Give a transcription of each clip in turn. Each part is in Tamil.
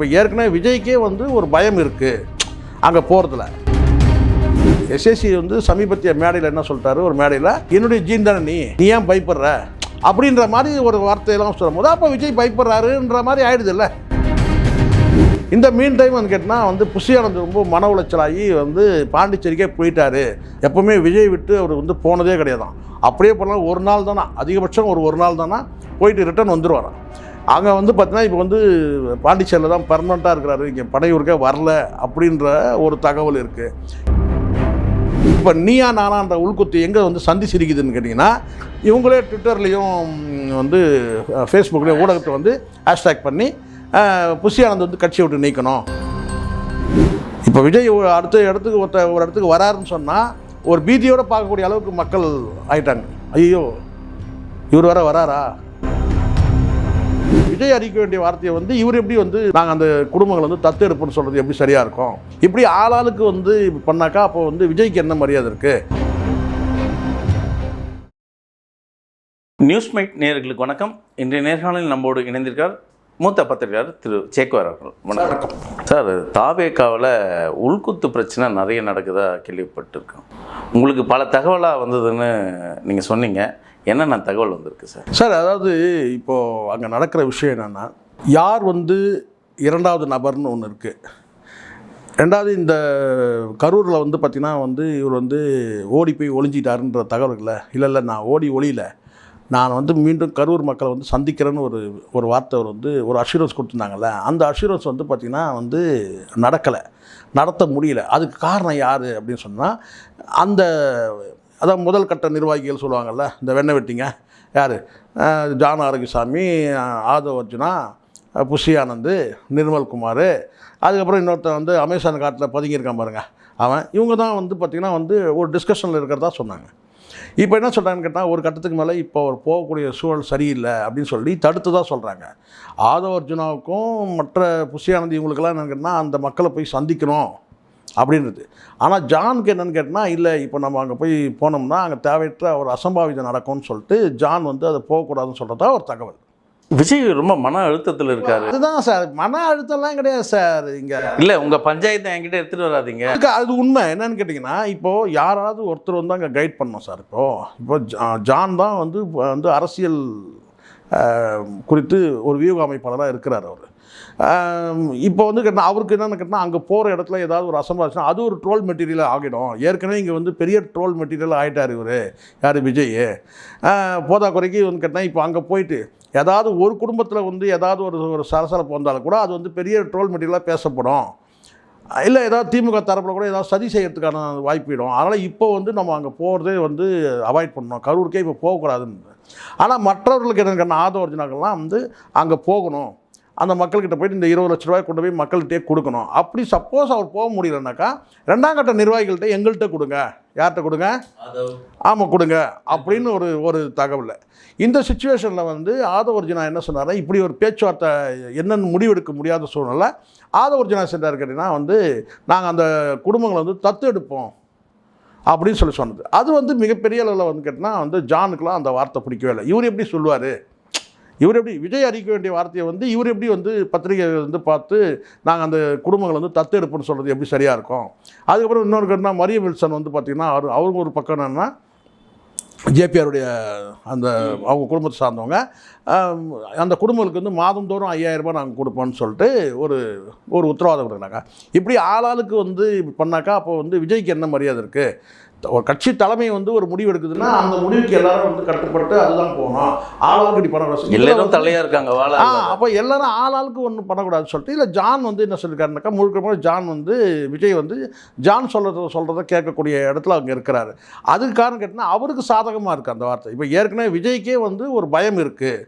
இப்போ ஏற்கனவே விஜய்க்கே வந்து ஒரு பயம் இருக்குது அங்கே போகிறதுல. எஸ்எஸ்சி வந்து சமீபத்திய மேடையில் என்ன சொல்லிட்டாரு, ஒரு மேடையில் என்னுடைய ஜீன் தானே நீ ஏன் பயப்படுற அப்படின்ற மாதிரி ஒரு வார்த்தையெல்லாம் சொல்லும் போது அப்போ விஜய் பயப்படுறாருன்ற மாதிரி ஆயிடுது இல்லை. இந்த மீன் டைம் வந்து கேட்டால் வந்து புஷியானந்த் ரொம்ப மன உளைச்சலாகி வந்து பாண்டிச்சேரிக்கே போயிட்டாரு. எப்போவுமே விஜய் விட்டு அவர் வந்து போனதே கிடையாதான். அப்படியே போனால் ஒரு நாள் தானே, அதிகபட்சம் ஒரு நாள் தானே போயிட்டு ரிட்டர்ன் வந்துடுவாராம். அங்கே வந்து பார்த்தீங்கன்னா இப்போ வந்து பாண்டிச்சேரியில் தான் பர்மனெண்ட்டாக இருக்கிறாரு, இங்கே படையூருக்கே வரல அப்படின்ற ஒரு தகவல் இருக்குது. இப்போ நீயா நானான்ற உள்குத்து எங்கே வந்து சந்தி சிரிக்குதுன்னு கேட்டிங்கன்னா, இவங்களே ட்விட்டர்லேயும் வந்து ஃபேஸ்புக்லேயும் ஊடகத்தை வந்து ஹேஷ்டேக் பண்ணி புஷியானந்த் வந்து கட்சியை விட்டு நீக்கணும். இப்போ விஜய் அடுத்த இடத்துக்கு ஒரு இடத்துக்கு வராருன்னு சொன்னால் ஒரு பீதியோடு பார்க்கக்கூடிய அளவுக்கு மக்கள் ஆயிட்டாங்க. ஐயோ இவர் வர வராரா. விஜய் அறிக்க வேண்டிய வார்த்தையை வந்து இவர் எப்படி வந்து நாங்கள் அந்த குடும்பங்களை வந்து தத்து எடுப்புன்னு சொல்கிறது எப்படி சரியாக இருக்கும். இப்படி ஆளாளுக்கு வந்து பண்ணாக்கா அப்போ வந்து விஜய்க்கு என்ன மரியாதை இருக்குது. நியூஸ்மேட் நேயர்களுக்கு வணக்கம். இன்றைய நேர்காணலில் நம்மோடு இணைந்திருக்கார் மூத்த பத்திரிகையாளர் திரு சேக்குவார் அவர்கள். வணக்கம் சார். தாவேக்காவில் உள்குத்து பிரச்சனை நிறைய நடக்குதா கேள்விப்பட்டிருக்கோம். உங்களுக்கு பல தகவலாக வந்ததுன்னு நீங்கள் சொன்னீங்க. என்னென்ன தகவல் வந்திருக்கு சார்? அதாவது இப்போது அங்கே நடக்கிற விஷயம் என்னென்னா, யார் வந்து இரண்டாவது நபர்னு ஒன்று இருக்குது. ரெண்டாவது இந்த கரூரில் வந்து பார்த்திங்கன்னா வந்து இவர் வந்து ஓடி போய் ஒளிஞ்சிட்டாருன்ற தகவல்களை இல்லை நான் ஓடி ஒளியல, நான் வந்து மீண்டும் கரூர் மக்களை வந்து சந்திக்கிறேன்னு ஒரு வார்த்தை அவர் வந்து ஒரு அஷூரன்ஸ் கொடுத்துருந்தாங்கல்ல. அந்த அஷூரன்ஸ் வந்து பார்த்திங்கன்னா வந்து நடத்த முடியல. அதுக்கு காரணம் யார் அப்படின்னு சொன்னால், அந்த அதான் முதல் கட்ட நிர்வாகிகள் சொல்லுவாங்கள்ல, இந்த வெண்ணை வெட்டிங்க யார், ஜான் ஆரோக்கியசாமி, ஆதவ் அர்ஜுனா, புஷியானந்த், நிர்மல்குமார், அதுக்கப்புறம் இன்னொருத்தன் வந்து அமேசான் காட்டில் பதுங்கியிருக்கான் பாருங்க அவன், இவங்க தான் வந்து பார்த்திங்கன்னா வந்து ஒரு டிஸ்கஷனில் இருக்கிறதா சொன்னாங்க. இப்போ என்ன சொல்கிறாங்கன்னு கேட்டால், ஒரு கட்டத்துக்கு மேலே இப்போ அவர் போகக்கூடிய சூழல் சரியில்லை அப்படின்னு சொல்லி தடுத்து தான் சொல்கிறாங்க. ஆதவ் அர்ஜுனாவுக்கும் மற்ற புஷியானந்த் இவங்களுக்கெல்லாம் என்னன்னு கேட்டால் அந்த மக்களை போய் சந்திக்கணும் அப்படின்றது. ஆனால் ஜானுக்கு என்னென்னு கேட்டால், இல்லை இப்போ நம்ம அங்கே போய் போனோம்னா அங்கே தேவையற்ற ஒரு அசம்பாவிதம் நடக்கும்னு சொல்லிட்டு ஜான் வந்து அதை போகக்கூடாதுன்னு சொல்கிறதா ஒரு தகவல். விஜய் ரொம்ப மன அழுத்தத்தில் இருக்காரு. அதுதான் சார், மன அழுத்தம்லாம் கிடையாது சார். இங்கே இல்லை, உங்கள் பஞ்சாயத்தை என்கிட்ட எடுத்துகிட்டு வராதிங்க. அது உண்மை. என்னன்னு கேட்டிங்கன்னா, இப்போது யாராவது ஒருத்தர் வந்து அங்கே கைட் பண்ணோம் சார். இப்போ ஜான் தான் வந்து அரசியல் குறித்து ஒரு வியூக அமைப்பாளராக இருக்கிறார் அவர். இப்போ வந்து கேட்டால் அவருக்கு என்னென்னு கேட்டால், அங்கே போகிற இடத்துல ஏதாவது ஒரு அசம்பாவிச்சுனா அது ஒரு ட்ரோல் மெட்டீரியலாக ஆகிடும். ஏற்கனவே இங்கே வந்து பெரிய ட்ரோல் மெட்டீரியல் ஆகிட்டார் இவர், யார், விஜய். போதா குறைக்கு வந்து கேட்டால் இப்போ அங்கே போயிட்டு ஏதாவது ஒரு குடும்பத்தில் வந்து ஏதாவது ஒரு சலசலப்பு வந்தாலும் கூட அது வந்து பெரிய ட்ரோல் மெட்டீரியலாக பேசப்படும். இல்லை ஏதாவது திமுக தரப்பில் கூட ஏதாவது சதி செய்யறதுக்கான வாய்ப்பிடும். அதனால் இப்போ வந்து நம்ம அங்கே போகிறதே வந்து அவாய்ட் பண்ணணும், கரூருக்கே இப்போ போகக்கூடாதுன்னு. ஆனால் மற்றவர்களுக்கு என்னென்னு ஆதவ அர்ஜுனாக்கெல்லாம் வந்து அங்கே போகணும், அந்த மக்கள்கிட்ட போய்ட்டு இந்த 20 லட்ச ரூபாய் கொண்டு போய் மக்கள்கிட்டே கொடுக்கணும். அப்படி சப்போஸ் அவர் போக முடியலனாக்கா ரெண்டாம் கட்ட நிர்வாகிகள்கிட்ட எங்கள்கிட்ட கொடுங்க. யார்கிட்ட கொடுங்க? ஆமாம் கொடுங்க அப்படின்னு ஒரு தகவல். இந்த சுச்சுவேஷனில் வந்து ஆதவ அர்ஜுனா என்ன சொன்னார், இப்படி ஒரு பேச்சுவார்த்தை என்னென்னு முடிவெடுக்க முடியாத சூழ்நிலை ஆதவ அர்ஜுனா சென்றார் கேட்டிங்கன்னா வந்து நாங்கள் அந்த குடும்பங்களை வந்து தத்து எடுப்போம் அப்படின்னு சொன்னது. அது வந்து மிகப்பெரிய அளவில் வந்து கேட்டிங்கன்னா வந்து ஜானுக்கெலாம் அந்த வார்த்தை பிடிக்கவே இல்லை. இவர் எப்படி சொல்லுவார், இவர் எப்படி விஜய் அறிக்க வேண்டிய வார்த்தையை வந்து இவர் எப்படி வந்து பத்திரிகை வந்து பார்த்து நாங்கள் அந்த குடும்பங்களை வந்து தத்து எடுப்புன்னு சொல்கிறது எப்படி சரியாக இருக்கும். அதுக்கப்புறம் இன்னொரு கேட்டால் மரியம் வில்சன் வந்து பார்த்திங்கன்னா அவங்க ஒரு பக்கம் என்னென்னா ஜேபிஆருடைய அந்த அவங்க குடும்பத்தை சார்ந்தவங்க, அந்த குடும்பங்களுக்கு வந்து மாதந்தோறும் 5000 ரூபாய் நாங்கள் கொடுப்போம்னு சொல்லிட்டு ஒரு உத்தரவாதம் கொடுக்குறாங்க. இப்படி ஆளாளுக்கு வந்து பண்ணாக்கா அப்போ வந்து விஜய்க்கு என்ன மரியாதை இருக்குது. ஒரு கட்சி தலைமை வந்து ஒரு முடிவு எடுக்குதுன்னா அந்த முடிவுக்கு எல்லாரும் வந்து கட்டுப்பட்டு அதுதான் போகணும். ஆளாளுக்கு இப்படி பண்ணக்கூடாது, எல்லாரும் தலையாக இருக்காங்க. அப்போ எல்லாரும் ஆளாளுக்கு ஒன்றும் பண்ணக்கூடாதுன்னு சொல்லிட்டு இல்லை ஜான் வந்து என்ன சொல்லியிருக்காருனாக்கா, முழுக்க ஜான் வந்து விஜய் வந்து ஜான் சொல்கிறத கேட்கக்கூடிய இடத்துல அவங்க இருக்கிறாரு. அதுக்கு காரணம் கேட்டால் அவருக்கு சாதகமாக இருக்குது அந்த வார்த்தை. இப்போ ஏற்கனவே விஜய்க்கே வந்து ஒரு பயம் இருக்குது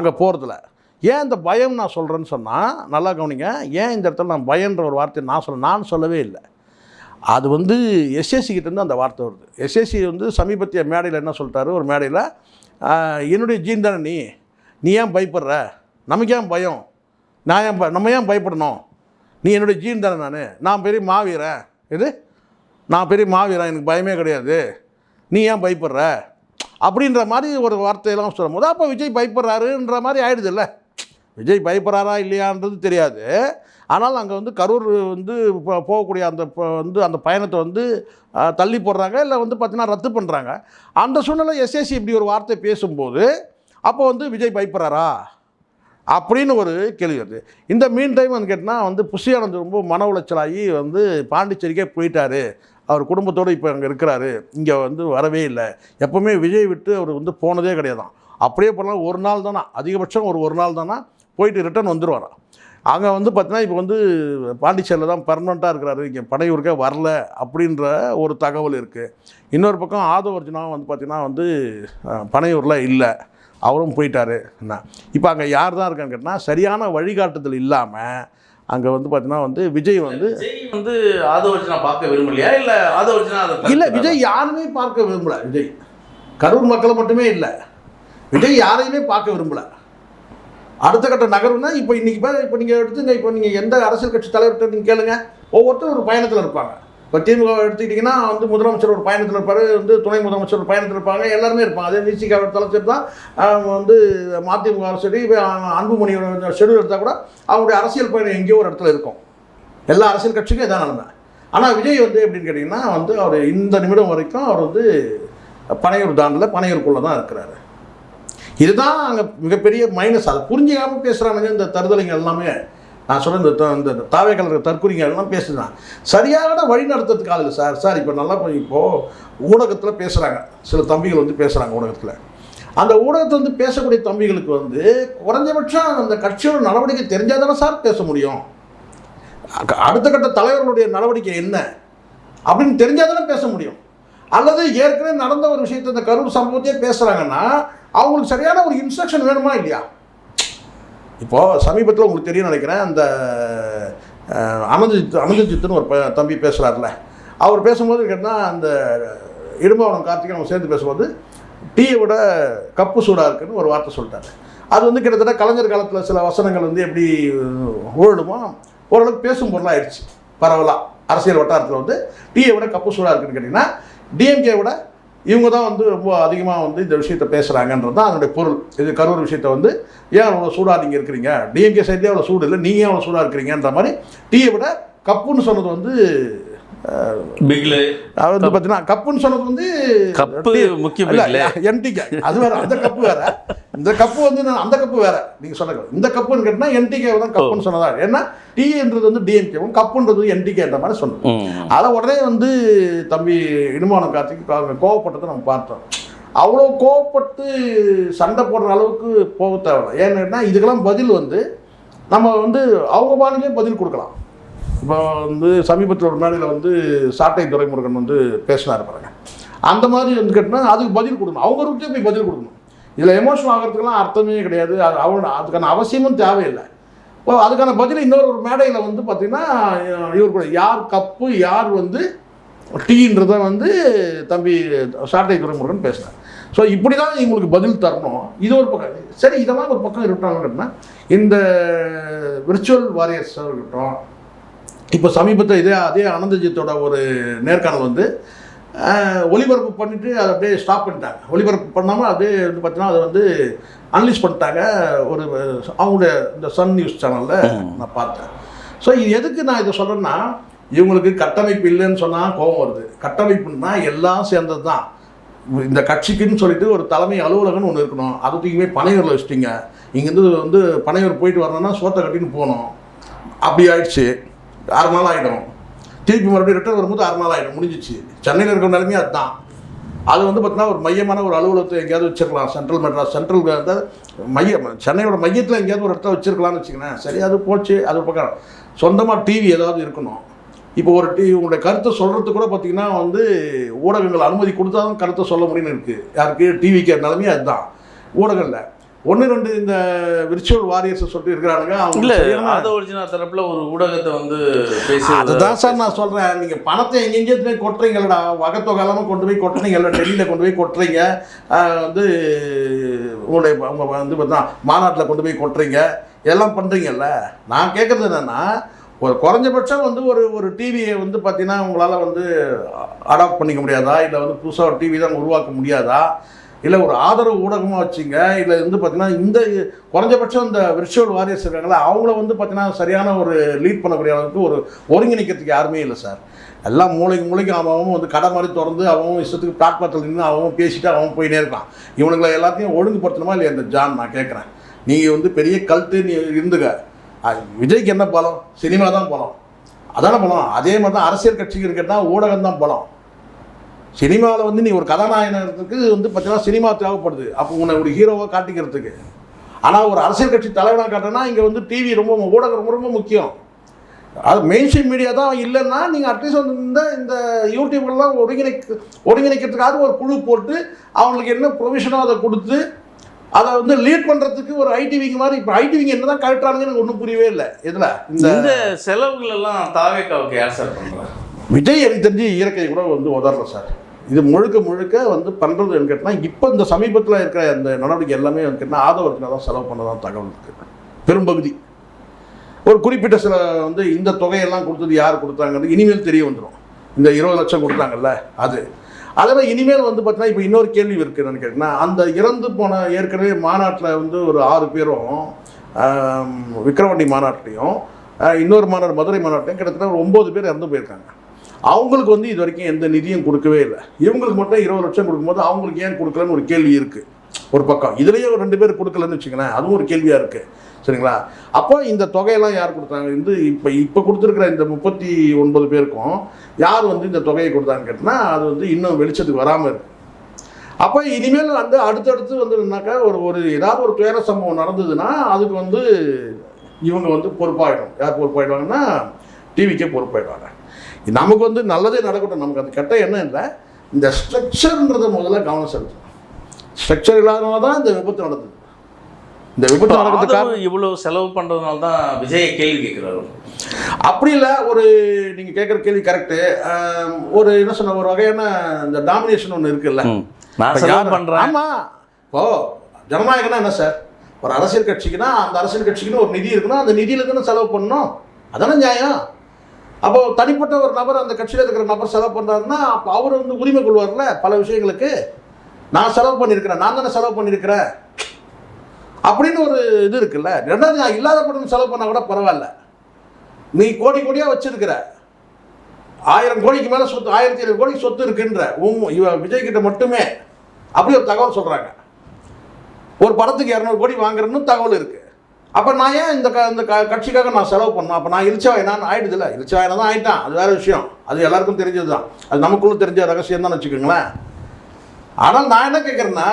அங்கே போகிறதுல. ஏன் இந்த பயம் நான் சொல்கிறேன்னு சொன்னால், நல்லா கவனிங்க, ஏன் இந்த இடத்துல நான் பயன்ற ஒரு வார்த்தை நான் சொல்லவே இல்லை. அது வந்து எஸ்எஸ்சி கிட்டேருந்து அந்த வார்த்தை வருது. எஸ்எஸ்சி வந்து சமீபத்திய மேடையில் என்ன சொல்லிட்டாரு, ஒரு மேடையில் என்னுடைய ஜீன் தானே நீ ஏன் பயப்படுற, நமக்கு ஏன் பயம், நம்ம ஏன் பயப்படணும், நீ என்னுடைய ஜீன் தானே, நான் பெரிய மாவீரன், நான் பெரிய மாவீரன், எனக்கு பயமே கிடையாது, நீ ஏன் பயப்படுற அப்படின்ற மாதிரி ஒரு வார்த்தையெல்லாம் சொல்லும் போது அப்போ விஜய் பயப்படுறாருன்ற மாதிரி ஆயிடுது இல்லை. விஜய் பயப்படுறாரா இல்லையான்றது தெரியாது. ஆனால் அங்கே வந்து கரூர் வந்து போகக்கூடிய அந்த பயணத்தை வந்து தள்ளி போடுறாங்க, இல்லை வந்து பார்த்தீங்கன்னா ரத்து பண்ணுறாங்க. அந்த சூழ்நிலை எஸ்ஏசி இப்படி ஒரு வார்த்தை பேசும்போது அப்போ வந்து விஜய் பயப்படுறாரா அப்படின்னு ஒரு கேள்வி வருது. இந்த மீன் டைம் வந்து கேட்டால் வந்து புஷி ஆனந்த் ரொம்ப மன உளைச்சலாகி வந்து பாண்டிச்சேரிக்கே போயிட்டார். அவர் குடும்பத்தோடு இப்போ அங்கே இருக்கிறாரு, இங்கே வந்து வரவே இல்லை. எப்போவுமே விஜய் விட்டு அவர் வந்து போனதே கிடையாதான். அப்படியே போனால் ஒரு நாள் தானா, அதிகபட்சம் ஒரு நாள் தானா போயிட்டு ரிட்டர்ன் வந்துடுவாராம். அங்கே வந்து பார்த்தீங்கன்னா இப்போ வந்து பாண்டிச்சேரியில் தான் பர்மனெண்ட்டாக இருக்கிறாரு, இங்கே பனையூருக்கே வரல அப்படின்ற ஒரு தகவல் இருக்குது. இன்னொரு பக்கம் ஆதவ அர்ஜுனா வந்து பார்த்திங்கன்னா வந்து பனையூரில் இல்லை, அவரும் போயிட்டார். என்ன இப்போ அங்கே யார் தான் இருக்கான்னு கேட்டால் சரியான வழிகாட்டுதல் இல்லாமல் அங்கே வந்து பார்த்தீங்கன்னா வந்து விஜய் வந்து ஆதவ அர்ஜுனா பார்க்க விரும்பலையா, இல்லை ஆதவ அர்ஜுனா இல்லை விஜய் யாருமே பார்க்க விரும்பலை. விஜய் கரூர் மக்களை மட்டுமே இல்லை, விஜய் யாரையுமே பார்க்க விரும்பலை. அடுத்த கட்ட நகர்வுனா இப்போ நீங்கள் எடுத்துங்க, இப்போ நீங்கள் எந்த அரசியல் கட்சி தலைவர்கிட்ட நீங்கள் கேளுங்க, ஒவ்வொருத்தரும் ஒரு பயணத்தில் இருப்பாங்க. இப்போ திமுக எடுத்துக்கிட்டிங்கன்னா வந்து முதலமைச்சர் ஒரு பயணத்தில் இருப்பார், வந்து துணை முதலமைச்சர் ஒரு பயணத்தில் இருப்பாங்க, எல்லாருமே இருப்பாங்க. அதே விசிக தலைச்சர் தான் வந்து மதிமுக சரி, அன்புமணியோட ஷெடியூல் எடுத்தால் கூட அவங்களுடைய அரசியல் பயணம் எங்கேயோ ஒரு இடத்துல இருக்கும். எல்லா அரசியல் கட்சிக்கும் இதான் நிலைமை. ஆனால் விஜய் வந்து எப்படின்னு கேட்டிங்கன்னா வந்து அவர் இந்த நிமிடம் வரைக்கும் அவர் வந்து பனையூர் தாண்டில் பனையூருக்குள்ளே தான் இருக்கிறாரு. இதுதான் அங்கே மிகப்பெரிய மைனஸ். அதை புரிஞ்சிக்காமல் பேசுகிறானுங்க இந்த தருதலைங்க எல்லாமே. நான் சொல்கிறேன் இந்த தாவே கலர் தற்கொலைங்க எல்லாம் பேசுகிறான். சரியான வழி நடத்துறதுக்கு ஆள் இல்லை சார். இப்போ நல்லா இப்போது ஊடகத்தில் பேசுகிறாங்க, சில தம்பிகள் வந்து பேசுகிறாங்க ஊடகத்தில். அந்த ஊடகத்தில் வந்து பேசக்கூடிய தம்பிகளுக்கு வந்து குறைஞ்சபட்சம் அந்த கட்சியோட நடவடிக்கை தெரிஞ்சால் தானே சார் பேச முடியும். அடுத்த கட்ட தலைவர்களுடைய நடவடிக்கை என்ன அப்படின்னு தெரிஞ்சால் தானே பேச முடியும். அல்லது ஏற்கனவே நடந்த ஒரு விஷயத்தை இந்த கரூர் சம்பவத்தையே பேசுகிறாங்கன்னா அவங்களுக்கு சரியான ஒரு இன்ஸ்ட்ரக்ஷன் வேணுமா இல்லையா? இப்போது சமீபத்தில் உங்களுக்கு தெரியும் நினைக்கிறேன், அந்த அனந்தஜித்துன்னு ஒரு தம்பி பேசுகிறார்ல, அவர் பேசும்போது கேட்டால் அந்த இடும்பாவனம் கார்த்திகை அவங்க சேர்ந்து பேசும்போது டீயை விட கப்பு சூடாக இருக்குன்னு ஒரு வார்த்தை சொல்லிட்டாரு. அது வந்து கிட்டத்தட்ட கலைஞர் காலத்தில் சில வசனங்கள் வந்து எப்படி ஊழலுமோ ஓரளவுக்கு பேசும் பொருளாக ஆயிடுச்சு பரவலாக. அரசியல் வட்டாரத்தில் வந்து டீயை விட கப்பு சூடாக இருக்குன்னு கேட்டிங்கன்னா டிஎம்கே விட இவங்க தான் வந்து ரொம்ப அதிகமாக வந்து இந்த விஷயத்தை பேசுகிறாங்கன்றது தான் அதனுடைய பொருள். இது கரூர் விஷயத்தை வந்து ஏன் அவ்வளோ சூடாக நீங்கள் இருக்கிறீங்க, டிஎம்கே சைட்லேயே அவ்வளோ சூடு இல்லை, நீங்கள் ஏன் அவ்வளோ சூடாக இருக்கிறீங்கன்ற மாதிரி டீயை விட கப்புன்னு சொன்னது வந்து வந்து பார்த்தீங்கன்னா கப்புன்னு சொன்னது வந்து முக்கியம் என்டிகே. அது வேற, அந்த கப்பு வேற, இந்த கப்பு வந்து அந்த கப்பு வேற. நீங்கள் சொன்ன இந்த கப்புன்னு கேட்டால் என்டிகே தான் கப்புன்னு சொன்னதா. ஏன்னா டீன்றது வந்து டிஎம்கேவும் கப்புன்றது என்டிகேன்ற மாதிரி சொன்னது. அதை உடனே வந்து தம்பி இடும்பாவனம் கார்த்திக் கோவப்பட்டதை நம்ம பார்த்தோம். அவ்வளோ கோவப்பட்டு சண்டை போடுற அளவுக்கு போக தேவையில்லை. ஏன்னா இதுக்கெல்லாம் பதில் வந்து நம்ம வந்து அவங்க பாணிலே பதில் கொடுக்கலாம். இப்போ வந்து சமீபத்தில் ஒரு மேடையில் வந்து சாட்டை துரைமுருகன் வந்து பேசினார் பாருங்க. அந்த மாதிரி வந்து கேட்டால் அதுக்கு பதில் கொடுக்கணும், அவங்க ரூட்டே போய் பதில் கொடுக்கணும். இதில் எமோஷனல் ஆகிறதுக்கெல்லாம் அர்த்தமே கிடையாது, அதுக்கான அவசியமும் தேவையில்லை. இப்போ அதுக்கான பதில் இன்னொரு மேடையில் வந்து பார்த்திங்கன்னா இவர் கூட யார் கப்பு யார் வந்து டீன்றதை வந்து தம்பி சாட்டை துரைமுருகன் பேசினார். ஸோ இப்படி தான் இவங்களுக்கு பதில் தரணும். இது ஒரு பக்கம் சரி, இதெல்லாம் ஒரு பக்கம் இருக்கட்டாங்கன்னா இந்த விர்ச்சுவல் வாரியர்ஸ் இருக்கட்டும். இப்போ சமீபத்தில் அதே அனந்தஜித்தோட ஒரு நேர்காணல் வந்து ஒளிபரப்பு பண்ணிவிட்டு அதை அப்படியே ஸ்டாப் பண்ணிட்டாங்க. ஒளிபரப்பு பண்ணாமல் அப்படியே வந்து பார்த்தீங்கன்னா அதை வந்து அனலைஸ் பண்ணிட்டாங்க. ஒரு அவங்களுடைய இந்த சன் நியூஸ் சேனலில் நான் பார்த்தேன். ஸோ இது எதுக்கு நான் இதை சொல்கிறேன்னா, இவங்களுக்கு கட்டமைப்பு இல்லைன்னு சொன்னால் கோபம் வருது. கட்டமைப்புன்னா எல்லாம் சேர்ந்தது தான். இந்த கட்சிக்குன்னு சொல்லிட்டு ஒரு தலைமை அலுவலகம்னு ஒன்று இருக்கணும், அதை தூக்கிமே பனையூரில் வச்சுட்டிங்க. இங்கேருந்து வந்து பனையூர் போயிட்டு வரணும்னா சோத்தை கட்டின்னு போகணும். அப்படி ஆயிடுச்சு. 6 நாள் ஆகிடும். திருப்பி மறுபடியும் ரிட்டர்ன் வரும்போது 6 நாள் ஆகிடும், முடிஞ்சிச்சு. சென்னையில் இருக்கிற நிலைமையே அதுதான். அது வந்து பார்த்தீங்கன்னா ஒரு மையமான ஒரு அலுவலகத்தை எங்கேயாவது வச்சிருக்கலாம். சென்ட்ரல் மெட்ராஸ் சென்ட்ரல் மையம் சென்னையோட மையத்தில் எங்கேயாவது ஒரு இடத்த வச்சிருக்கலாம்னு வச்சுக்கோங்களேன். சரி, அது போச்சு. அது பக்கம் சொந்தமாக டிவி ஏதாவது இருக்கணும். இப்போ ஒரு உங்களுடைய கருத்தை சொல்கிறதுக்கு கூட பார்த்தீங்கன்னா வந்து ஊடகங்கள் அனுமதி கொடுத்தா தான் கருத்தை சொல்ல முடியும்னு இருக்குது. யாருக்கு டிவிக்கு நிலைமையே அதுதான். ஊடகங்களில் 1-2 இந்த விர்ச்சுவல் வாரியர்ஸ் சொல்லிட்டு இருக்கிறானுங்க. அவங்க தரப்புல ஒரு ஊடகத்தை வந்து பேசி அதுதான் சார் நான் சொல்கிறேன். நீங்கள் பணத்தை எங்கெங்கேயும் போய் கொட்டுறீங்களடா, வகத்தொகையெல்லாம் கொண்டு போய் கொட்டுறீங்கல்ல, டெல்லியில் கொண்டு போய் கொட்டுறீங்க, வந்து உங்களுடைய அவங்க வந்து பார்த்தா மாநாட்டில் கொண்டு போய் கொட்டுறீங்க, எல்லாம் பண்ணுறீங்கல்ல. நான் கேட்குறது என்னென்னா, ஒரு குறைஞ்சபட்சம் வந்து ஒரு டிவியை வந்து பார்த்தீங்கன்னா உங்களால் வந்து அடாப்ட் பண்ணிக்க முடியாதா, இல்லை வந்து புதுசாக ஒரு டிவி தான் உருவாக்க முடியாதா? இல்லை ஒரு ஆதரவு ஊடகமாக வச்சுங்க, இல்லை வந்து பார்த்தீங்கன்னா இந்த குறைஞ்சபட்சம் இந்த விர்ச்சுவல் வாரியர்ஸ் இருக்காங்களா அவங்கள வந்து பார்த்தீங்கன்னா சரியான ஒரு லீட் பண்ணக்கூடிய அளவுக்கு ஒரு ஒருங்கிணைக்கிறதுக்கு யாருமே இல்லை சார். எல்லாம் மூளைக்கு அவன் வந்து கடை மாதிரி திறந்து அவன் இஷ்டத்துக்கு பிளாட்பாத்தில் நின்று அவன் பேசிட்டு அவன் போயிட்டே இருக்கான். இவனுங்களை எல்லாத்தையும் ஒழுங்குபடுத்தணுமா இல்லையா இந்த ஜான்? நான் கேட்குறேன். நீங்கள் வந்து பெரிய கல்ட்டு நீ இருந்துக்க, விஜய்க்கு என்ன பலம்? சினிமா தான் பலம், அதான பலம். அதே மாதிரி தான் அரசியல் கட்சிக்கு இருக்கிறதா ஊடகம் தான் பலம். சினிமாவில் வந்து நீ ஒரு கதாநாயகனுக்கு வந்து பார்த்தீங்கன்னா சினிமா தேவைப்படுது, அப்போ உன்னை ஒரு ஹீரோவை காட்டிக்கிறதுக்கு. ஆனால் ஒரு அரசியல் கட்சி தலைவனாக காட்டினா இங்கே வந்து டிவி ரொம்ப ஊடகம் ரொம்ப ரொம்ப முக்கியம். அது மெயின் ஸ்ட்ரீம் மீடியா தான் இல்லைன்னா நீங்கள் அட்லீஸ்ட் வந்து இந்த யூடியூப்லாம் ஒருங்கிணைக்கிறதுக்காக ஒரு குழு போட்டு அவங்களுக்கு என்ன ப்ரொவிஷனோ அதை கொடுத்து அதை வந்து லீட் பண்ணுறதுக்கு ஒரு ஐடிவிங்க மாதிரி. இப்போ ஐடிவிங்க என்ன தான் கரெக்டானுங்கன்னு எனக்கு ஒன்றும் புரியவே இல்லை. இதில் இந்த செலவுகள் எல்லாம் தாவேக்காவுக்கு யார் சார் பண்ணுறாங்க? விஜய் எனக்கு தெரிஞ்சு இயற்கை கூட வந்து உதறல சார். இது முழுக்க வந்து பண்ணுறது கேட்டால் இப்போ இந்த சமீபத்தில் இருக்கிற அந்த நடவடிக்கை எல்லாமே வந்து கேட்டால் ஆதவர்த்தினா தான் செலவு பண்ணதான் தகவல் இருக்குது. பெரும்பகுதி ஒரு குறிப்பிட்ட சில வந்து இந்த தொகையெல்லாம் கொடுத்தது யார் கொடுத்தாங்கன்னு இனிமேல் தெரிய வந்துடும். இந்த 20 லட்சம் கொடுத்தாங்கல்ல அது. அதனால் இனிமேல் வந்து பார்த்தீங்கன்னா இப்போ இன்னொரு கேள்வி இருக்குது என்னன்னு கேட்டிங்கன்னா, அந்த இறந்து போன ஏற்கனவே மாநாட்டில் வந்து ஒரு 6 பேரும் விக்கிரவாண்டி மாநாட்டிலையும் இன்னொரு மாநாடு மதுரை மாநாட்டிலையும் கிட்டத்தட்ட ஒரு 9 பேர் இறந்து போயிருக்காங்க. அவங்களுக்கு வந்து இது வரைக்கும் எந்த நிதியும் கொடுக்கவே இல்லை. இவங்களுக்கு மட்டும் 20 லட்சம் கொடுக்கும்போது அவங்களுக்கு ஏன் கொடுக்கலன்னு ஒரு கேள்வி இருக்குது ஒரு பக்கம். இதுலேயே ஒரு 2 பேர் கொடுக்கலன்னு வச்சுங்களேன், அதுவும் ஒரு கேள்வியாக இருக்குது. சரிங்களா? அப்போ இந்த தொகையெல்லாம் யார் கொடுத்தாங்க? வந்து இப்போ கொடுத்துருக்குற இந்த 39 பேருக்கும் யார் வந்து இந்த தொகையை கொடுத்தாங்கன்னு கேட்டால் அது வந்து இன்னும் வெளிச்சத்துக்கு வராமல் இருக்குது. அப்போ இனிமேல் வந்து அடுத்தடுத்து வந்துனாக்கா ஒரு ஏதாவது ஒரு துயர சம்பவம் நடந்ததுன்னா அதுக்கு வந்து இவங்க வந்து பொறுப்பாயிடும். யார் பொறுப்பாயிடுவாங்கன்னா டிவிக்கே பொறுப்பாயிடுவாங்க. நமக்கு வந்து நல்லதே நடக்கட்டும், நமக்கு அது கெட்ட எண்ணம் இல்லை. இந்த ஸ்ட்ரக்சர்ன்றதை முதல்ல கவனம் செலுத்தணும். ஸ்ட்ரக்சர் இல்லாதனால தான் இந்த விபத்து நடந்தது. இந்த விபத்து நடக்கிறதுக்காக இவ்வளோ செலவு பண்ணுறதுனால தான் விஜயை கேள்வி கேட்குறாரு. அப்படி இல்லை. ஒரு நீங்கள் கேட்குற கேள்வி கரெக்டு. ஒரு என்ன சொன்ன ஒரு வகையான இந்த டாமினேஷன் ஒன்று இருக்குல்ல, நான் செலவு பண்ணுறேன். ஆமாம். இப்போது ஜனநாயகம்னா என்ன சார்? ஒரு அரசியல் கட்சிக்குன்னா அந்த அரசியல் கட்சிக்குன்னு ஒரு நிதி இருக்குன்னா அந்த நிதியில் தானே செலவு பண்ணணும், அதானே நியாயம். அப்போ தனிப்பட்ட ஒரு நபர் அந்த கட்சியில் இருக்கிற நபர் செலவு பண்ணுறாருன்னா அப்போ அவர் வந்து உரிமை கொள்வார்ல பல விஷயங்களுக்கு. நான் செலவு பண்ணியிருக்கிறேன், நான் தானே செலவு பண்ணியிருக்கிறேன் அப்படின்னு ஒரு இது இருக்குல்ல. ரெண்டாவது நான் இல்லாத படம் செலவு பண்ணால் கூட பரவாயில்ல. நீ கோடியாக வச்சிருக்கிற 1000 கோடிக்கு மேலே சொத்து, 1700 கோடிக்கு சொத்து இருக்குன்ற விஜய் கிட்ட மட்டுமே அப்படி ஒரு தகவல் சொல்கிறாங்க. ஒரு படத்துக்கு 200 கோடி வாங்குறன்னு தகவல் இருக்குது. அப்போ நான் ஏன் இந்த கட்சிக்காக நான் செலவு பண்ணேன்? அப்போ நான் இழிச்சவாயனான்னு ஆயிடுதில்ல. இழிச்சவாயனா தான் ஆகிட்டான், அது வேறு விஷயம். அது எல்லாருக்கும் தெரிஞ்சது தான், அது நமக்குள்ளே தெரிஞ்ச ரகசியம் தான் வச்சுக்கோங்களேன். ஆனால் நான் என்ன கேட்குறேன்னா,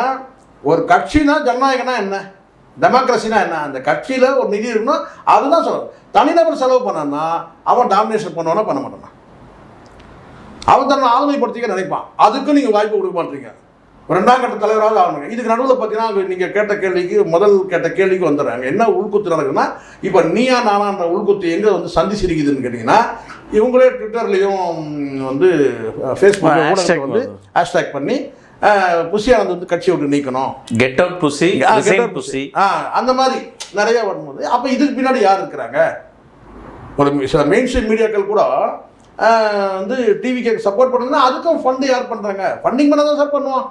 ஒரு கட்சினா ஜனநாயகனா என்ன, டெமோக்ரஸினா என்ன? அந்த கட்சியில் ஒரு நிதி இருக்கணும், அதுதான் சொல்லணும். தனிநபர் செலவு பண்ணான்னா அவன் டாமினேஷன் பண்ணுவானா பண்ண மாட்டானா? அவன் தன்னை ஆளுமைப்படுத்திக்க நினைப்பான். அதுக்கும் நீங்கள் வாய்ப்பு கொடுக்க மாட்டீங்க. 2ஆம் கட்ட தலைவராக ஆகணும். இதுக்கு நடுவில் பார்த்தீங்கன்னா நீங்கள் கேட்ட கேள்விக்கு முதல் கேட்ட கேள்விக்கு வந்துடுறாங்க. என்ன உள்குத்து நடக்குதுன்னா, இப்போ நீயா நானான்ற உள்குத்து எங்கே வந்து சந்தி சிரிக்குதுன்னு கேட்டிங்கன்னா, இவங்களே ட்விட்டர்லேயும் வந்து ஃபேஸ்புக்கில் வந்து ஹேஷ்டேக் பண்ணி புஷியானந்த் வந்து கட்சியை விட்டு நீக்கணும், கெட் அவுட் புஷி, புஷி அந்த மாதிரி நிறைய வரும்போது அப்போ இதுக்கு பின்னாடி யார் இருக்கிறாங்க? ஒரு சில மெயின் ஸ்ட்ரீம் மீடியாக்கள் கூட வந்து டிவிக்கு சப்போர்ட் பண்ணுறதுன்னா அதுக்கும் ஃபண்டு யார் பண்ணுறாங்க? ஃபண்டிங் பண்ண தான் சார் பண்ணுவோம்.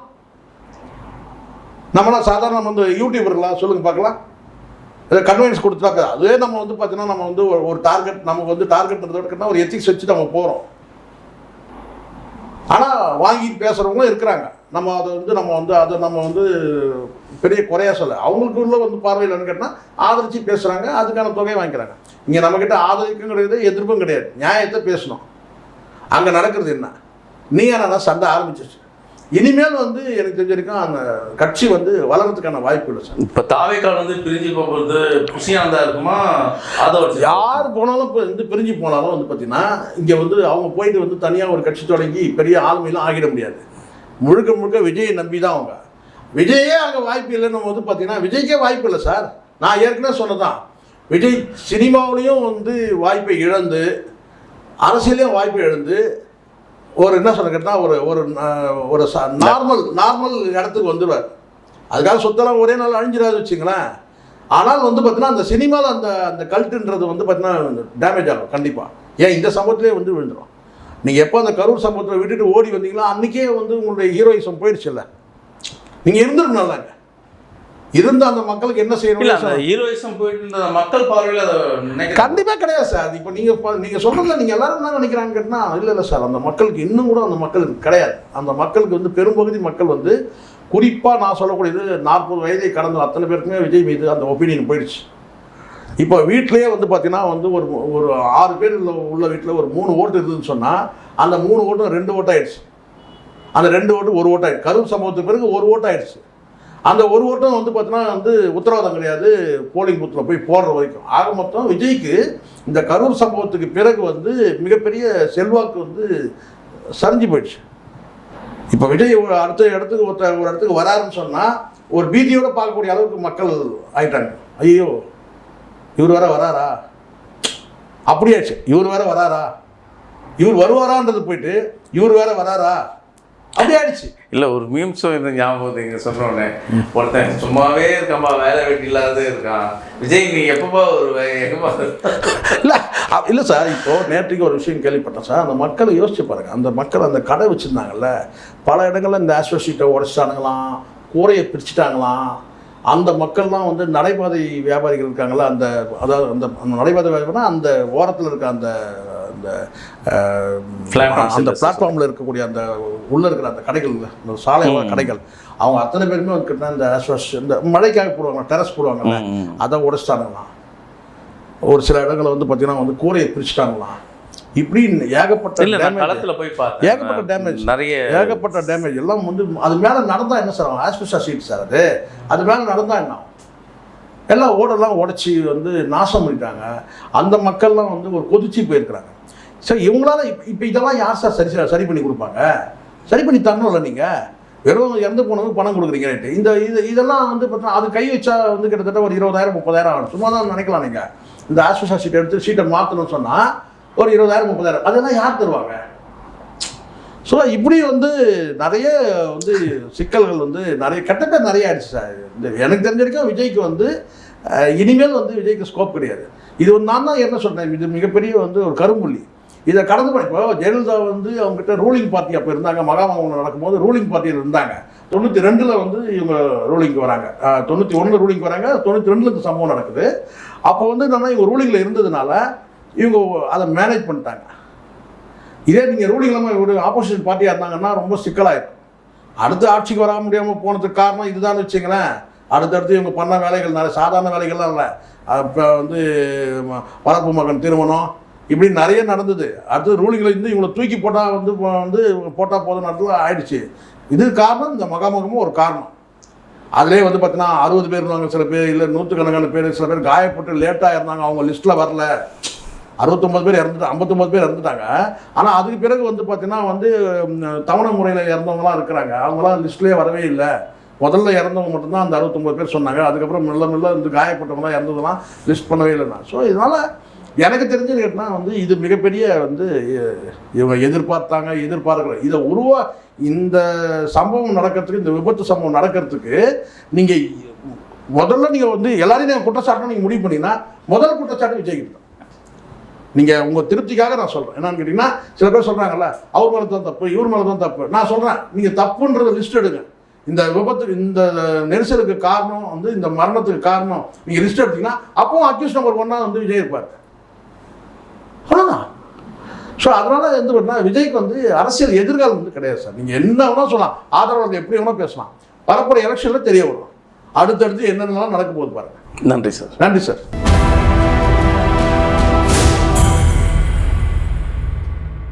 நம்மளாம் சாதாரண வந்து யூடியூபர்லாம் சொல்லுங்கள் பார்க்கலாம், இதை கன்வீனியன்ஸ் கொடுத்துட்டாக்க அதுவே நம்ம வந்து பார்த்தீங்கன்னா நம்ம வந்து ஒரு டார்கெட், நமக்கு வந்து டார்கெட்ன்றதோட ஒரு எத்திக்ஸ் வச்சு நம்ம போகிறோம். ஆனால் வாங்கிட்டு பேசுகிறவங்களும் இருக்கிறாங்க. நம்ம வந்து பெரிய குறையாக சொல்ல, அவங்களுக்குள்ள வந்து பார்வையில் கேட்டால் ஆதரிச்சு பேசுகிறாங்க, அதுக்கான தொகையை வாங்கிக்கிறாங்க. இங்கே நம்மக்கிட்ட ஆதரிக்கும் கிடையாது, எதிர்ப்பும் கிடையாது, நியாயத்தை பேசணும். அங்கே நடக்கிறது என்ன? நீங்க சண்டை ஆரம்பிச்சிச்சு. இனிமேல் வந்து எனக்கு தெரிஞ்ச வரைக்கும் அந்த கட்சி வந்து வளர்றதுக்கான வாய்ப்பு இல்லை சார். இப்போ தாவேக்கால் வந்து பிரிஞ்சு போகிறது புஷியானந்தா இருக்குமா? யார் போனாலும் இப்போ வந்து பிரிஞ்சு போனாலும் வந்து பார்த்தீங்கன்னா இங்கே வந்து அவங்க போயிட்டு வந்து தனியாக ஒரு கட்சி தொடங்கி பெரிய ஆளுமையெல்லாம் ஆகிட முடியாது. முழுக்க விஜயை நம்பி தான் அவங்க. விஜயே அங்கே வாய்ப்பு இல்லைன்னு வந்து பார்த்தீங்கன்னா விஜய்க்கே வாய்ப்பு இல்லை சார். நான் ஏற்கனவே சொன்னதான், விஜய் சினிமாவிலையும் வந்து வாய்ப்பை இழந்து அரசியலையும் வாய்ப்பை இழந்து ஒரு என்ன சொல்ல கேட்டால் ஒரு நார்மல் இடத்துக்கு வந்துடுவார். அதுக்காக சொத்தெல்லாம் ஒரே நாள் அழிஞ்சிடாது வச்சுங்களேன். ஆனால் வந்து பார்த்தீங்கன்னா அந்த சினிமாவில் அந்த கல்ட்டுன்றது வந்து பார்த்தீங்கன்னா டேமேஜ் ஆகும் கண்டிப்பாக. ஏன் இந்த சம்பவத்திலே வந்து விழுந்துடும். நீங்கள் எப்போ அந்த கரூர் சம்பவத்தில் விட்டுட்டு ஓடி வந்தீங்களோ அன்றைக்கே வந்து உங்களுடைய ஹீரோயிசம் போயிடுச்சு இல்லை. நீங்கள் இருந்திருக்கணும்லங்க. இருந்த அந்த மக்களுக்கு என்ன இல்ல அந்த செய்யணும்? ஹீரோயிசம் போயிட்டு இருந்த மக்கள் பார்வையில் அதை நினைக்கிறேன். கண்டிப்பாக கிடையாது சார். இப்போ நீங்கள் சொல்கிறத நீங்கள் எல்லாரும் என்ன நினைக்கிறாங்கன்னு கேட்டால், இல்லை சார், அந்த மக்களுக்கு இன்னும் கூட அந்த மக்களுக்கு கிடையாது. அந்த மக்களுக்கு வந்து பெரும்பகுதி மக்கள் வந்து, குறிப்பாக நான் சொல்லக்கூடியது 40 வயதை கடந்த அத்தனை பேருக்குமே விஜய் மீது அந்த ஒப்பீனியன் போயிடுச்சு. இப்போ வீட்டிலேயே வந்து பார்த்தீங்கன்னா வந்து ஒரு 6 பேர் உள்ள வீட்டில் ஒரு 3 ஓட்டு இருந்ததுன்னு சொன்னால், அந்த 3 ஓட்டும் 2 ஓட்டு ஆயிடுச்சு. அந்த 2 ஓட்டு 1 ஓட்டு ஆயிடுச்சு. கரூர் சம்பவத்துக்கு பிறகு 1 ஓட்டு ஆயிடுச்சு. அந்த 1 ஓட்டம் வந்து பார்த்தீங்கன்னா வந்து உத்தரவாதம் கிடையாது போலிங் பூத்தில் போய் போடுற வரைக்கும். ஆக மொத்தம் விஜய்க்கு இந்த கரூர் சம்பவத்துக்கு பிறகு வந்து மிகப்பெரிய செல்வாக்கு வந்து சரிஞ்சு போயிடுச்சு. இப்போ விஜய் அடுத்த இடத்துக்கு ஒரு இடத்துக்கு வராருன்னு சொன்னால் ஒரு பீதியோடு பார்க்கக்கூடிய அளவுக்கு மக்கள் ஆயிட்டாங்க. ஐயோ, இவர் வேற வராரா, அப்படியாச்சு. இவர் வேற வராரா, இவர் வருவாரான்றது போயிட்டு இவர் வேற வராரா, அப்படி ஆயிடுச்சு. இல்லை ஒரு மீம்ஸும் இந்த ஞாபகம் இங்கே சொல்கிறோன்னே, ஒருத்தன் சும்மாவே இருக்கான்பா, வேலை வெட்டி இல்லாத இருக்கான், விஜய் நீ எப்பப்பா ஒரு எங்கப்பா இல்லை சார். இப்போது நேற்றுக்கு ஒரு விஷயம் கேள்விப்பட்டேன் சார். அந்த மக்களை யோசிச்சு பாருங்கள். அந்த மக்கள் அந்த கடை வச்சுருந்தாங்கல்ல, பல இடங்களில் இந்த ஆஸ்வஷீட்டை உடைச்சிட்டானுங்களாம், கூரையை பிரிச்சுட்டாங்களாம். அந்த மக்கள்லாம் வந்து நடைபாதை வியாபாரிகள் இருக்காங்களா, அதாவது அந்த நடைபாதை வியாபாரினா அந்த ஓரத்தில் இருக்க அந்த பிளாட்ஃபார்மில் இருக்கக்கூடிய அந்த உள்ளே இருக்கிற அந்த கடைகள், இந்த சாலையோர கடைகள், அவங்க அத்தனை பேருமே வந்து இந்த இந்த மழைக்காக போடுவாங்க, டெரஸ் போடுவாங்கல்ல, அதை உடைச்சிட்டாங்களாம். ஒரு சில இடங்களை வந்து பார்த்தீங்கன்னா வந்து கூரையை பிரிச்சுட்டாங்களாம். இப்படி ஏகப்பட்ட டேமேஜ், ஏகப்பட்ட டேமேஜ் எல்லாம் வந்து அது மேலே நடந்தால் என்ன சார் ஆகும்? ஆஸ்பெஸ்டாஸ் ஷீட் சார் அது மேலே நடந்தால் என்ன ஆகும்? எல்லாம் ஓடெல்லாம் உடச்சி வந்து நாசம் பண்ணிட்டாங்க. அந்த மக்கள்லாம் வந்து ஒரு கொதிச்சு போயிருக்கிறாங்க. சரி, இவங்களால இப்போ இதெல்லாம் யார் சார் சரி பண்ணி கொடுப்பாங்க? சரி பண்ணி தரணும்ல. நீங்கள் வெறும் இறந்து போனவங்க பணம் கொடுக்குறீங்க ரேட்டு. இதெல்லாம் வந்து பார்த்தீங்கன்னா அது கை வச்சா வந்து கிட்டத்தட்ட ஒரு 20,000-30,000 ஆகும். சும்மா தான் நினைக்கலாம். நீங்கள் இந்த ஆஸ்பெஸ்டாஸ் ஷீட் எடுத்து ஷீட்டை மாற்றணும்னு சொன்னால் ஒரு 20,000-30,000 அதெல்லாம் யார் தருவாங்க? ஸோ இப்படி வந்து நிறைய வந்து சிக்கல்கள் வந்து நிறைய கெட்ட நிறைய ஆயிடுச்சு சார். எனக்கு தெரிஞ்ச வரைக்கும் விஜய்க்கு வந்து இனிமேல் வந்து விஜய்க்கு ஸ்கோப் கிடையாது. இது வந்து நான் தான் என்ன சொல்கிறேன், இது மிகப்பெரிய வந்து ஒரு கரும்புள்ளி. இதை கடந்து போய் இப்போ ஜெயலலிதா வந்து அவங்ககிட்ட ரூலிங் பார்ட்டி அப்போ இருந்தாங்க. மகாமகம் நடக்கும்போது ரூலிங் பார்ட்டியில் இருந்தாங்க. 92 வந்து இவங்க ரூலிங்க்கு வராங்க, 91 ரூலிங்க்கு வராங்க, 92 இந்த சம்பவம் நடக்குது. அப்போ வந்து என்னன்னா இவங்க ரூலிங்கில் இருந்ததுனால இவங்க அதை மேனேஜ் பண்ணிட்டாங்க. இதே நீங்கள் ரூலிங் இல்லாமல் ஒரு ஆப்போசிஷன் பார்ட்டியாக இருந்தாங்கன்னா ரொம்ப சிக்கலாயிருக்கும். அடுத்த ஆட்சிக்கு வர முடியாமல் போனதுக்கு காரணம் இதுதான் வச்சுங்களேன். அடுத்தடுத்து இவங்க பண்ண வேலைகள் நிறைய சாதாரண வேலைகள்லாம் இல்லை. இப்போ வந்து வளர்ப்பு மகன் திருமணம் இப்படி நிறைய நடந்தது. அடுத்தது ரூலிங்கில் இருந்து இவங்களை தூக்கி போட்டால் வந்து போட்டால் போதும் இடத்துல ஆயிடுச்சு. இது காரணம் இந்த மகாமகமும் ஒரு காரணம். அதிலே வந்து பார்த்தீங்கன்னா 60 பேர் இருந்தாங்க, சில பேர் இல்லை 100கணக்கான பேர், சில பேர் காயப்பட்டு லேட்டாக இருந்தாங்க, அவங்க லிஸ்ட்டில் வரல. 69 பேர் இறந்துட்டு 59 பேர் இறந்துட்டாங்க. ஆனால் அதுக்கு பிறகு வந்து பார்த்தீங்கன்னா வந்து தவணை முறையில் இறந்தவங்களாம் இருக்கிறாங்க. அவங்களாம் லிஸ்ட்லேயே வரவே இல்லை. முதல்ல இறந்தவங்க மட்டும்தான் அந்த 69 பேர் சொன்னாங்க. அதுக்கப்புறம் மெல்ல இந்த காயப்பட்டவங்களாம் இறந்ததெல்லாம் லிஸ்ட் பண்ணவே இல்லைன்னா. ஸோ இதனால் எனக்கு தெரிஞ்சது கேட்டால் வந்து இது மிகப்பெரிய வந்து இவங்க எதிர்பார்க்குற இதை இந்த சம்பவம் நடக்கிறதுக்கு, இந்த விபத்து சம்பவம் நடக்கிறதுக்கு நீங்கள் முதல்ல நீங்கள் வந்து எல்லாரையும் நீங்கள் குற்றச்சாட்டு நீங்கள் முடிவு பண்ணிங்கன்னா முதல் குற்றச்சாட்டு விஜய்கிட்ட. நீங்கள் உங்கள் திருப்திக்காக நான் சொல்கிறேன். என்னன்னு கேட்டிங்கன்னா, சில பேர் சொல்கிறாங்கல்ல அவர் மேலே தான் தப்பு, இவர் மேலே தான் தப்பு. நான் சொல்கிறேன், நீங்கள் தப்புன்றத லிஸ்ட் எடுங்க. இந்த விபத்துக்கு, இந்த நெரிசலுக்கு காரணம் வந்து, இந்த மரணத்துக்கு காரணம் நீங்கள் லிஸ்ட் எடுத்தீங்கன்னா அப்போவும் அக்யூஸ் நம்பர் 1 வந்து விஜய் இருப்பார். அவ்வளோதான். ஸோ அதனால் வந்து பார்த்தீங்கன்னா விஜய்க்கு வந்து அரசியல் எதிர்காலம் வந்து கிடையாது சார். நீங்கள் என்ன வேணால் சொல்லலாம், ஆதரவாளர்கள் எப்படி வேணால் பேசலாம், வரப்போகிற எலெக்ஷனில் தெரிய வரும் அடுத்தடுத்து என்னென்னலாம் நடக்க போகுது பாருங்கள். நன்றி சார். நன்றி சார்.